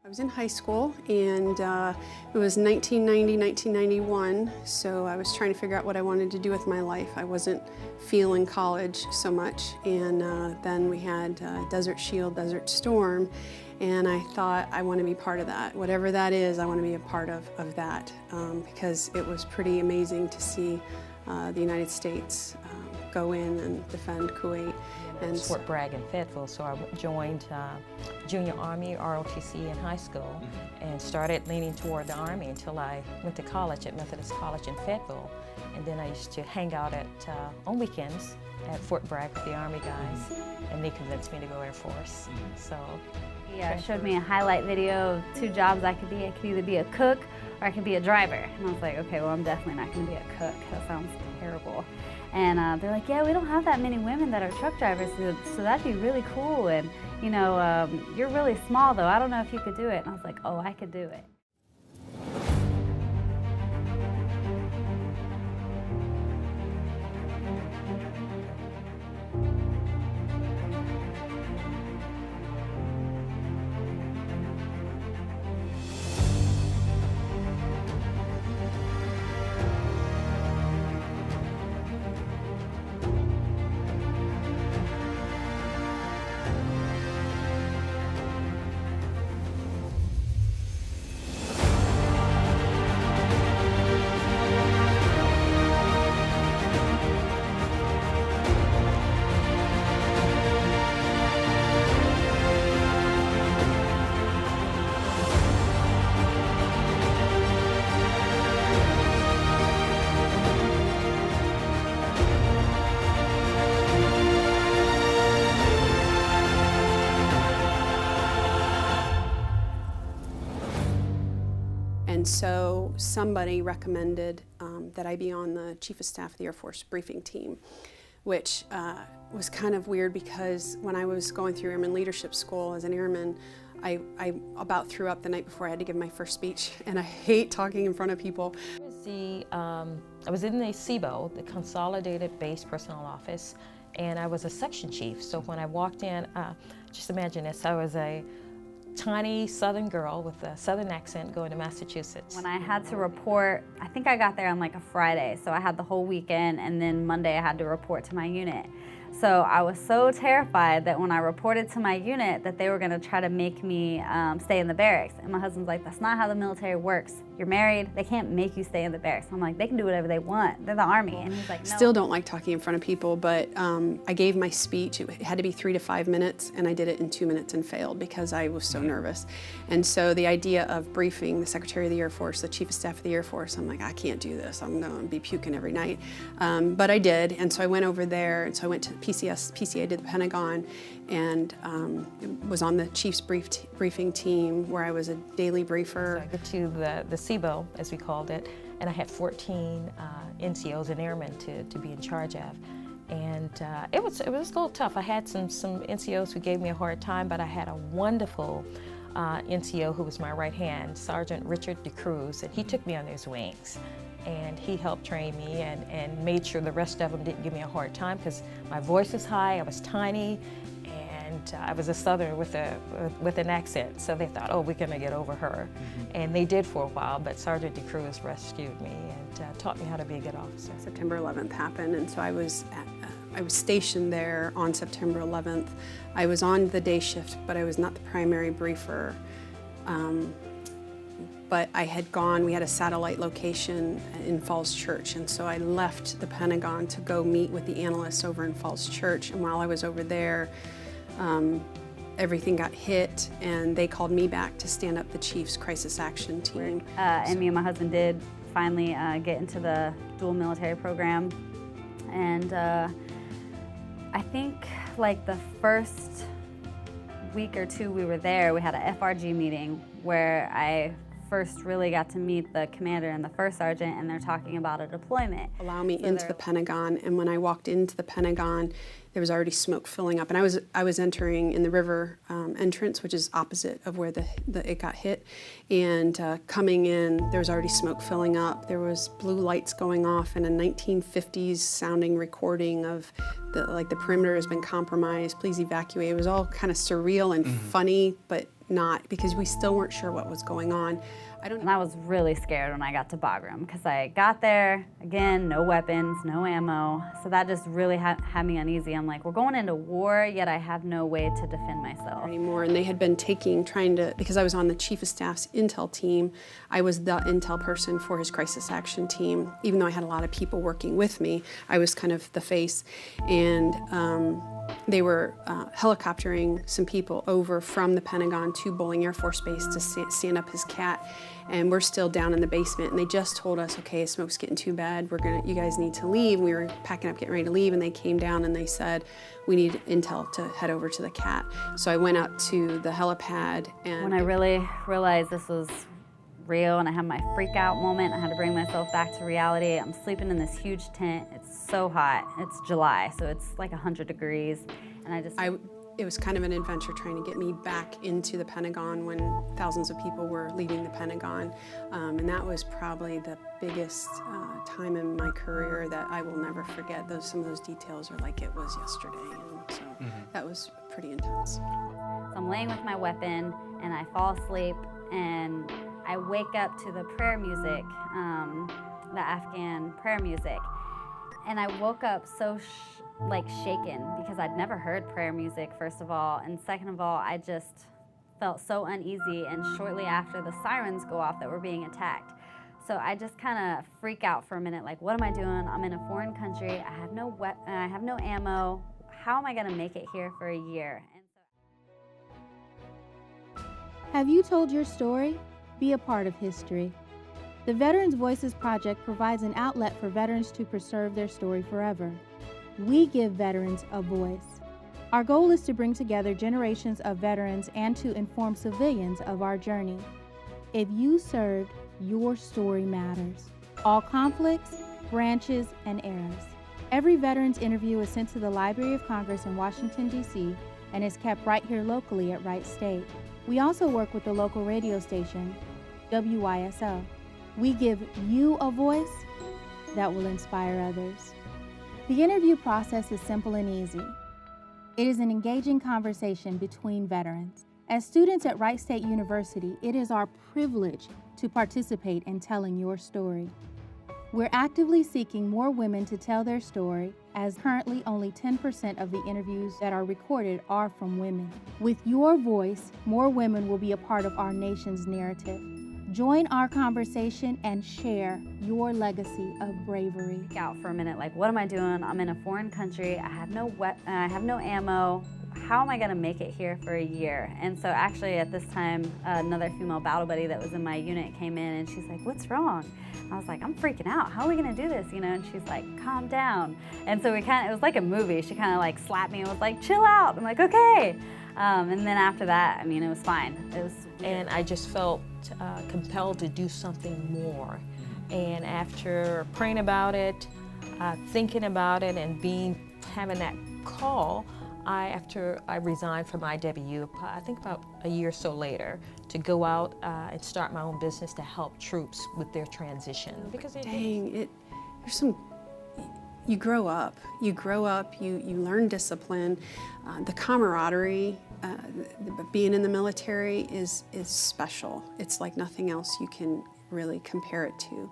I was in high school, and it was 1990, 1991, so I was trying to figure out what I wanted to do with my life. I wasn't feeling college so much, and then we had Desert Shield, Desert Storm, and I thought I want to be part of that. Whatever that is, I want to be a part of that, because it was pretty amazing to see the United States go in and defend Kuwait. And Fort Bragg in Fayetteville, so I joined Junior Army, ROTC in high school, and started leaning toward the Army until I went to college at Methodist College in Fayetteville. And then I used to hang out on weekends at Fort Bragg with the Army guys, and they convinced me to go Air Force. So he showed me a highlight video of 2 jobs I could be. I could either be a cook or I could be a driver. And I was like, okay, well, I'm definitely not going to be a cook. That sounds terrible. And they're like, yeah, we don't have that many women that are truck drivers, so that'd be really cool. And, you know, you're really small, though. I don't know if you could do it. And I was like, oh, I could do it. And so somebody recommended that I be on the Chief of Staff of the Air Force briefing team, which was kind of weird because when I was going through Airman Leadership School as an airman, I about threw up the night before I had to give my first speech, and I hate talking in front of people. I was in the CBO, the Consolidated Base Personnel Office, and I was a section chief. So when I walked in, just imagine this, I was a tiny Southern girl with a Southern accent going to Massachusetts. When I had to report, I think I got there on like a Friday, so I had the whole weekend, and then Monday I had to report to my unit. So I was so terrified that when I reported to my unit that they were going to try to make me stay in the barracks. And my husband's like, that's not how the military works. You're married, they can't make you stay in the barracks. I'm like, they can do whatever they want. They're the Army. And he's like, no. Still don't like talking in front of people, but I gave my speech. It had to be 3 to 5 minutes, and I did it in 2 minutes and failed because I was so nervous. And so the idea of briefing the Secretary of the Air Force, the Chief of Staff of the Air Force, I'm like, I can't do this. I'm going to be puking every night. But I did, and so I went over there, and so I went to PCA to the Pentagon, and was on the Chief's briefing team where I was a daily briefer. So I got to the CBO, as we called it, and I had 14 NCOs and airmen to be in charge of. And it was a little tough. I had some NCOs who gave me a hard time, but I had a wonderful NCO who was my right hand, Sergeant Richard DeCruz, and he took me under his wings. And he helped train me and made sure the rest of them didn't give me a hard time because my voice was high, I was tiny, and I was a Southerner with an accent. So they thought, oh, we're going to get over her. And they did for a while, but Sergeant DeCruz rescued me and taught me how to be a good officer. September 11th happened, and so I was stationed there on September 11th. I was on the day shift, but I was not the primary briefer. But I had gone, we had a satellite location in Falls Church, and so I left the Pentagon to go meet with the analysts over in Falls Church. And while I was over there, everything got hit, and they called me back to stand up the Chief's Crisis Action Team. And me and my husband did finally get into the dual military program. And I think like the first week or 2 we were there, we had a FRG meeting where I first really got to meet the commander and the first sergeant, and they're talking about a deployment. Allow me into the Pentagon, and when I walked into the Pentagon, there was already smoke filling up, and I was entering in the river entrance, which is opposite of where it got hit, and coming in, there was already smoke filling up. There was blue lights going off, and a 1950s sounding recording of the perimeter has been compromised. Please evacuate. It was all kind of surreal and funny, but not, because we still weren't sure what was going on. And I was really scared when I got to Bagram because I got there, again, no weapons, no ammo. So that just really had me uneasy. I'm like, we're going into war, yet I have no way to defend myself. Anymore. And they had been because I was on the Chief of Staff's Intel team, I was the Intel person for his crisis action team. Even though I had a lot of people working with me, I was kind of the face. And they were helicoptering some people over from the Pentagon to Bolling Air Force Base to stand up his CAT. And we're still down in the basement, and they just told us, okay, smoke's getting too bad, you guys need to leave. We were packing up, getting ready to leave, and they came down and they said, we need intel to head over to the CAT. So I went up to the helipad, and when I really realized this was real and I had my freak out moment, I had to bring myself back to reality. I'm sleeping in this huge tent. It's so hot. It's July, so it's like 100 degrees. And it was kind of an adventure trying to get me back into the Pentagon when thousands of people were leaving the Pentagon. And that was probably the biggest time in my career that I will never forget. Some of those details are like it was yesterday. And so that was pretty intense. So I'm laying with my weapon and I fall asleep and I wake up to the prayer music, the Afghan prayer music. And I woke up so shaken because I'd never heard prayer music, first of all, and second of all, I just felt so uneasy, and shortly after the sirens go off that we're being attacked. So I just kind of freak out for a minute, like, what am I doing? I'm in a foreign country, I have no ammo, how am I gonna make it here for a year? Have you told your story? Be a part of history. The Veterans Voices Project provides an outlet for veterans to preserve their story forever. We give veterans a voice. Our goal is to bring together generations of veterans and to inform civilians of our journey. If you served, your story matters. All conflicts, branches, and eras. Every veterans interview is sent to the Library of Congress in Washington, D.C., and is kept right here locally at Wright State. We also work with the local radio station, WYSO. We give you a voice that will inspire others. The interview process is simple and easy. It is an engaging conversation between veterans. As students at Wright State University, it is our privilege to participate in telling your story. We're actively seeking more women to tell their story, as currently only 10% of the interviews that are recorded are from women. With your voice, more women will be a part of our nation's narrative. Join our conversation and share your legacy of bravery. Out for a minute, like, what am I doing? I'm in a foreign country. I have no ammo. How am I gonna make it here for a year? And so actually at this time, another female battle buddy that was in my unit came in and she's like, what's wrong? I was like, I'm freaking out. How are we gonna do this? And she's like, calm down. And so it was like a movie. She kind of like slapped me and was like, chill out. I'm like, okay. And then after that, it was fine. And I just felt compelled to do something more. And after praying about it, thinking about it, and having that call, after I resigned from IWU, I think about a year or so later, to go out and start my own business to help troops with their transition. Because you grow up, you learn discipline, the camaraderie, being in the military is special. It's like nothing else you can really compare it to.